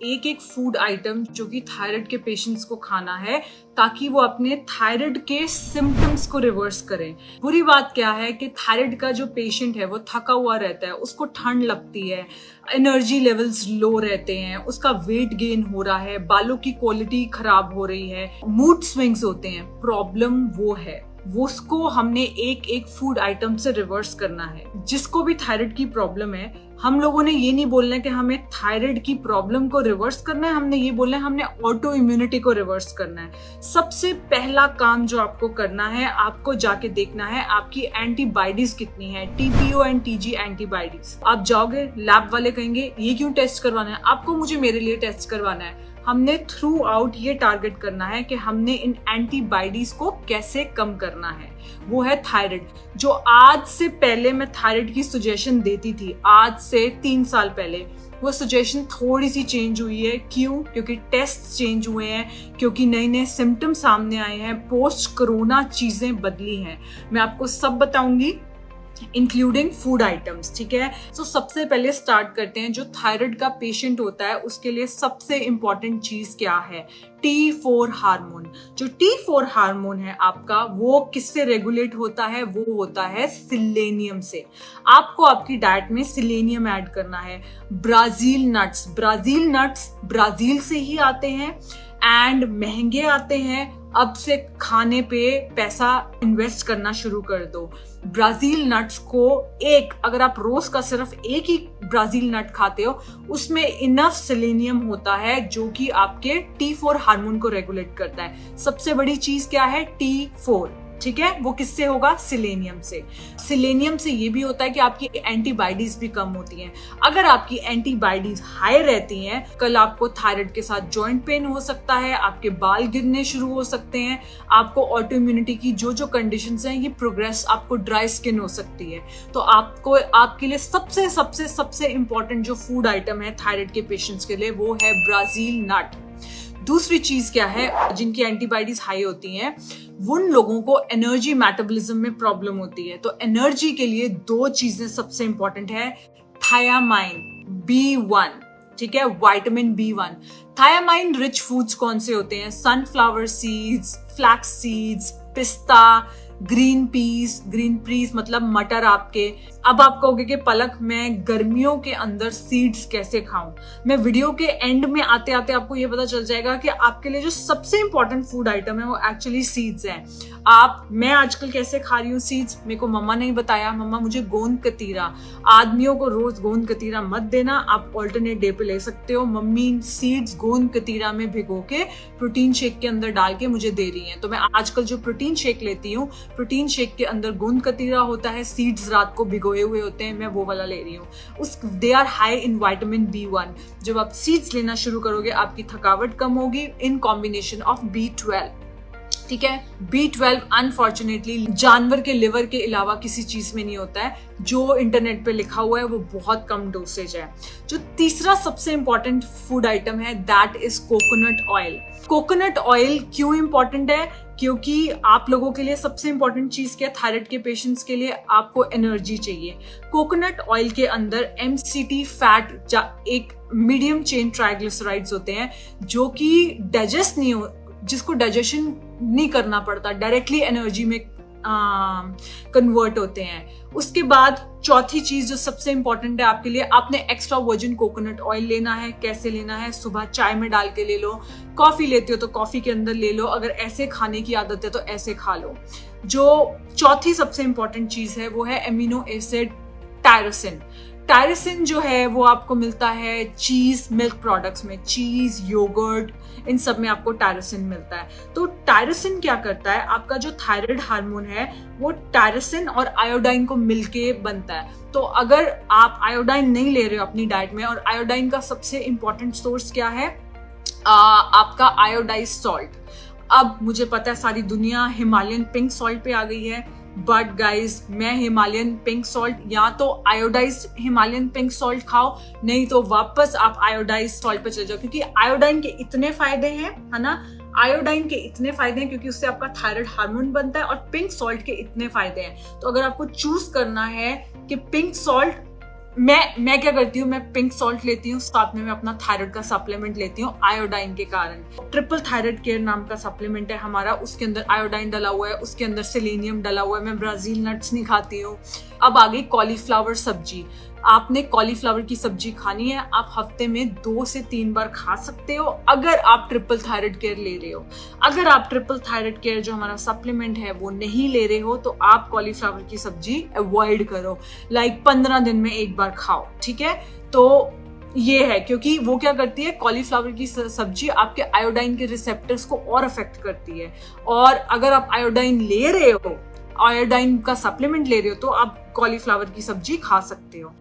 एक एक food item जो कि थायराइड के पेशेंट्स को खाना है ताकि वो अपने थायराइड के सिम्टम्स को रिवर्स करें। बुरी बात क्या है कि थायराइड का जो पेशेंट है वो थका हुआ रहता है, उसको ठंड लगती है, एनर्जी लेवल्स लो रहते हैं, उसका वेट गेन हो रहा है, बालों की क्वालिटी खराब हो रही है, मूड स्विंग्स होते हैं। प्रॉब्लम वो है, वो उसको हमने एक एक फूड आइटम से रिवर्स करना है। जिसको भी थायराइड की प्रॉब्लम है, हम लोगों ने ये नहीं बोलना है कि हमें थायराइड की प्रॉब्लम को रिवर्स करना है, हमने ये बोलना है हमने ऑटो इम्यूनिटी को रिवर्स करना है। सबसे पहला काम जो आपको करना है, आपको जाके देखना है आपकी एंटीबॉडीज कितनी है, टीपीओ एंड टीजी एंटीबॉडीज। आप जाओगे, लैब वाले कहेंगे ये क्यों टेस्ट करवाना है आपको, मुझे मेरे लिए टेस्ट करवाना है। हमने थ्रू आउट ये टारगेट करना है कि हमने इन एंटीबॉडीज को कैसे कम करना है, वो है थायराइड। जो आज से पहले मैं थायराइड की सजेशन देती थी, आज से 3 साल पहले, वो सजेशन थोड़ी सी चेंज हुई है। क्यों? क्योंकि टेस्ट चेंज हुए हैं, क्योंकि नए नए सिम्टम सामने आए हैं, पोस्ट कोरोना चीजें बदली हैं। मैं आपको सब बताऊंगी इंक्लूडिंग फूड आइटम्स, ठीक है। तो सबसे पहले स्टार्ट करते हैं। जो थायराइड का पेशेंट होता है उसके लिए सबसे इंपॉर्टेंट चीज क्या है? T4 hormone. जो T4 हार्मोन है आपका, वो किससे रेगुलेट होता है? वो होता है सिलेनियम से। आपको आपकी डाइट में सिलेनियम ऐड करना है। ब्राजील नट्स ब्राजील से ही आते हैं एंड महंगे आते हैं। अब से खाने पे पैसा इन्वेस्ट करना शुरू कर दो। ब्राजील नट्स को अगर आप रोज का सिर्फ एक ही ब्राजील नट खाते हो, उसमें इनफ सेलेनियम होता है जो कि आपके T4 हार्मोन को रेगुलेट करता है। सबसे बड़ी चीज क्या है? T4, ठीक है। वो किससे होगा? सिलेनियम से। सिलेनियम से ये भी होता है कि आपकी एंटीबॉडीज भी कम होती हैं। अगर आपकी एंटीबॉडीज हाई रहती हैं, कल आपको थायराइड के साथ जॉइंट पेन हो सकता है, आपके बाल गिरने शुरू हो सकते हैं, आपको ऑटो इम्यूनिटी की जो कंडीशंस हैं ये प्रोग्रेस, आपको ड्राई स्किन हो सकती है। तो आपके लिए सबसे सबसे सबसे इंपॉर्टेंट जो फूड आइटम है थायराइड के पेशेंट्स के लिए, वो है ब्राजील नट। दूसरी चीज क्या है? जिनकी एंटीबॉडीज हाई होती हैं, उन लोगों को एनर्जी मेटाबॉलिज्म में प्रॉब्लम होती है। तो एनर्जी के लिए 2 चीजें सबसे इंपॉर्टेंट है। थायामाइन B1, ठीक है, vitamin B1। Thiamine rich foods कौन से होते हैं? सनफ्लावर सीड्स, फ्लैक्स सीड्स, पिस्ता, ग्रीन पीस मतलब मटर आपके। अब आप कहोगे कि पलक, मैं गर्मियों के अंदर सीड्स कैसे खाऊं? मैं वीडियो के एंड में आते आते आपको ये पता चल जाएगा कि आपके लिए जो सबसे इंपॉर्टेंट फूड आइटम है वो एक्चुअली सीड्स हैं। मैं आजकल कैसे खा रही हूँ सीड्स, मेरे को मम्मा ने बताया। मम्मा, मुझे गोंद कतीरा, आदमियों को रोज गोंद कतीरा मत देना, आप ऑल्टरनेट डे पे ले सकते हो। मम्मी सीड्स गोंद कतीरा में भिगो के प्रोटीन शेक के अंदर डाल के मुझे दे रही हैं। तो मैं आजकल जो प्रोटीन शेक लेती हूँ, प्रोटीन शेक के अंदर गोंद कतीरा होता है, सीड्स रात को भिगोए हुए होते हैं, मैं वो वाला ले रही हूँ। They are high in vitamin B1। जब आप सीड्स लेना शुरू करोगे, आपकी थकावट कम होगी इन कॉम्बिनेशन ऑफ B12, ठीक है। B12 अनफॉर्चुनेटली जानवर के लिवर के अलावा किसी चीज में नहीं होता है। जो इंटरनेट पे लिखा हुआ है वो बहुत कम डोसेज है। जो तीसरा सबसे इंपॉर्टेंट फूड आइटम है, that is coconut oil. Coconut oil क्यों इंपॉर्टेंट है? क्योंकि आप लोगों के लिए सबसे इंपॉर्टेंट चीज क्या है? थायराइड के पेशेंट्स के लिए आपको एनर्जी चाहिए। कोकोनट ऑयल के अंदर MCT फैट, एक मीडियम चेन ट्राइग्लिसराइड्स होते हैं जो कि जिसको डाइजेशन नहीं करना पड़ता, डायरेक्टली एनर्जी में कन्वर्ट होते हैं। उसके बाद चौथी चीज जो सबसे इंपॉर्टेंट है आपके लिए, आपने एक्स्ट्रा वर्जिन कोकोनट ऑयल लेना है। कैसे लेना है? सुबह चाय में डाल के ले लो, कॉफी लेते हो तो कॉफी के अंदर ले लो, अगर ऐसे खाने की आदत है तो ऐसे खा लो। जो चौथी सबसे इंपॉर्टेंट चीज है वो है एमिनो एसिड टायरोसिन। टायरोसिन जो है वो आपको मिलता है चीज, मिल्क प्रोडक्ट्स में, चीज, योगर्ट, इन सब में आपको टायरोसिन मिलता है। तो टायरोसिन क्या करता है? आपका जो थायराइड हार्मोन है वो टायरोसिन और आयोडाइन को मिलके बनता है। तो अगर आप आयोडाइन नहीं ले रहे हो अपनी डाइट में, और आयोडाइन का सबसे इंपॉर्टेंट सोर्स क्या है? आपका आयोडाइज्ड सॉल्ट। अब मुझे पता है सारी दुनिया हिमालयन पिंक सॉल्ट पे आ गई है, बट गाइज, मैं हिमालयन पिंक सॉल्ट, या तो आयोडाइज्ड हिमालयन पिंक सॉल्ट खाओ, नहीं तो वापस आप आयोडाइज्ड सॉल्ट पे चले जाओ। क्योंकि आयोडाइन के इतने फायदे हैं, है ना, आयोडाइन के इतने फायदे हैं क्योंकि उससे आपका थायराइड हार्मोन बनता है, और पिंक सॉल्ट के इतने फायदे हैं। तो अगर आपको चूज करना है कि पिंक सॉल्ट मैं क्या करती हूँ, मैं पिंक सॉल्ट लेती हूँ, साथ में मैं अपना थायराइड का सप्लीमेंट लेती हूँ आयोडाइन के कारण। ट्रिपल थायराइड केयर नाम का सप्लीमेंट है हमारा, उसके अंदर आयोडाइन डला हुआ है, उसके अंदर सेलेनियम डला हुआ है। मैं ब्राजील नट्स नहीं खाती हूँ। अब आ गई कॉलीफ्लावर सब्जी। आपने कॉलीफ्लावर की सब्जी खानी है, आप हफ्ते में 2 से 3 बार खा सकते हो अगर आप ट्रिपल थायराइड केयर ले रहे हो। अगर आप ट्रिपल थायराइड केयर जो हमारा सप्लीमेंट है वो नहीं ले रहे हो तो आप कॉलीफ्लावर की सब्जी अवॉइड करो, लाइक 15 दिन में 1 बार खाओ, ठीक है। तो ये है, क्योंकि वो क्या करती है, कॉलीफ्लावर की सब्जी आपके आयोडाइन के रिसेप्टर्स को और अफेक्ट करती है। और अगर आप आयोडाइन ले रहे हो, आयोडाइन का सप्लीमेंट ले रहे हो, तो आप कॉलीफ्लावर की सब्जी खा सकते हो।